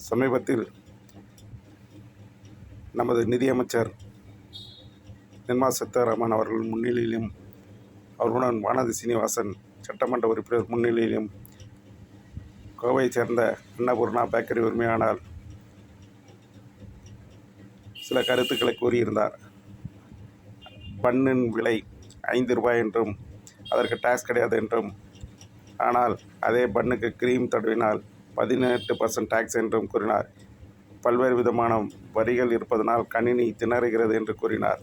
சமீபத்தில் நமது நிதியமைச்சர் நிர்மலா சீதாராமன் அவர்கள் முன்னிலையிலும் அவர்களுடன் வானதி சீனிவாசன் சட்டமன்ற உறுப்பினர் முன்னிலையிலும் கோவையைச் சேர்ந்த அன்னபூர்ணா பேக்கரி உரிமையாளர் சில கருத்துக்களை கூறியிருந்தார். பன்னின் விலை 5 ரூபாய் என்றும் அதற்கு டாக்ஸ் கிடையாது என்றும், ஆனால் அதே பன்னுக்கு கிரீம் தடவினால் 18% டாக்ஸ் என்றும் கூறினார். பல்வேறு விதமான வரிகள் இருப்பதனால் கணினி திணறுகிறது என்று கூறினார்.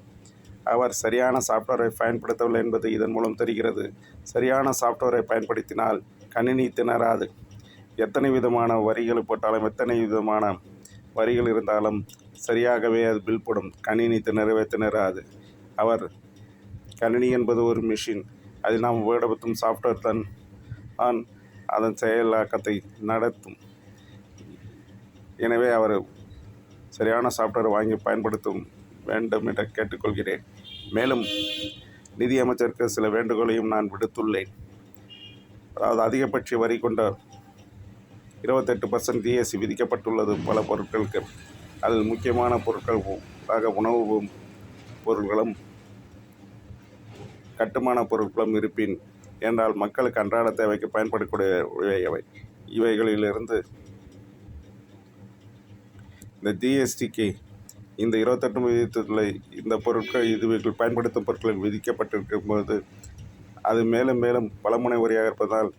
அவர் சரியான சாஃப்ட்வேரை பயன்படுத்தவில்லை என்பது இதன் மூலம் தெரிகிறது. சரியான சாஃப்ட்வேரை பயன்படுத்தினால் கணினி திணறாது. எத்தனை விதமான வரிகள் போட்டாலும், எத்தனை விதமான வரிகள் இருந்தாலும் சரியாகவே அது பில் போடும். கணினி திணறவே திணறாது. அவர் கணினி என்பது ஒரு மிஷின், அதில் நாம் உபயோகப்படுத்தும் சாஃப்ட்வேர் தான் அதன் செயலாக்கத்தை நடத்தும். எனவே அவர் சரியான சாஃப்ட்வேர் வாங்கி பயன்படுத்தும் வேண்டும் என்று கேட்டுக்கொள்கிறேன். மேலும் நிதியமைச்சருக்கு சில வேண்டுகோளையும் நான் விடுத்துள்ளேன். அதாவது, அதிகபட்ச வரி கொண்ட 28% ஜிஎஸ்டி விதிக்கப்பட்டுள்ளது பல பொருட்களுக்கு. அதில் முக்கியமான பொருட்களாக உணவு பொருட்களும் கட்டுமான பொருட்களும் இருப்பின் என்றால் மக்களுக்கு அன்றாட தேவைக்கு பயன்படக்கூடிய இவைகளிலிருந்து இந்த ஜிஎஸ்டிக்கு இந்த 28 விதித்துள்ள இந்த பொருட்கள் இதுவர்கள் பயன்படுத்தும் பொருட்கள் விதிக்கப்பட்டிருக்கும் போது அது மேலும் மேலும் பலமுனை வரியாக இருப்பதால்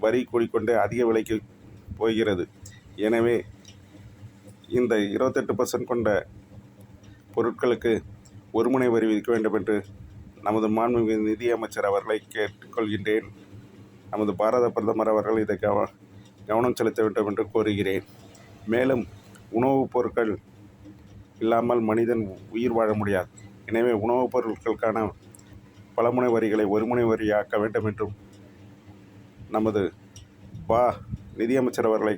வரி கூடிக்கொண்டே அதிக விலைக்கு போகிறது. எனவே இந்த 28% கொண்ட பொருட்களுக்கு ஒருமுனை வரி விதிக்க வேண்டும் என்று நமது மாண்புமிகு நிதியமைச்சர் அவர்களை கேட்டுக்கொள்கின்றேன். நமது பாரத பிரதமர் அவர்கள் இதை கவனம் செலுத்த வேண்டும் என்று கோருகிறேன். மேலும் உணவுப் பொருட்கள் இல்லாமல் மனிதன் உயிர் வாழ முடியாது. எனவே உணவுப் பொருட்களுக்கான பலமுனை வரிகளை ஒருமுனை வரியாக்க வேண்டும் என்றும் நமது நிதியமைச்சர் அவர்களை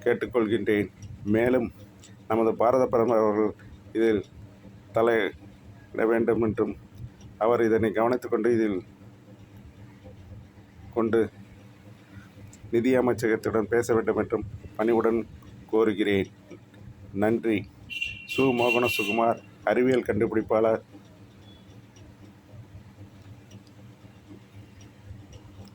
கேட்டுக்கொள்கின்றேன். மேலும் நமது பாரத பிரதமர் அவர்கள் இதில் தலையிட வேண்டும் என்றும், அவர் இதனை கவனித்துக்கொண்டு இதில் கொண்டு நிதி அமைச்சகத்துடன் பேச வேண்டும் என்றும் பணிவுடன் கோருகிறேன். நன்றி. சு. மோகன சுகுமார், அறிவியல் கண்டுபிடிப்பாளர்,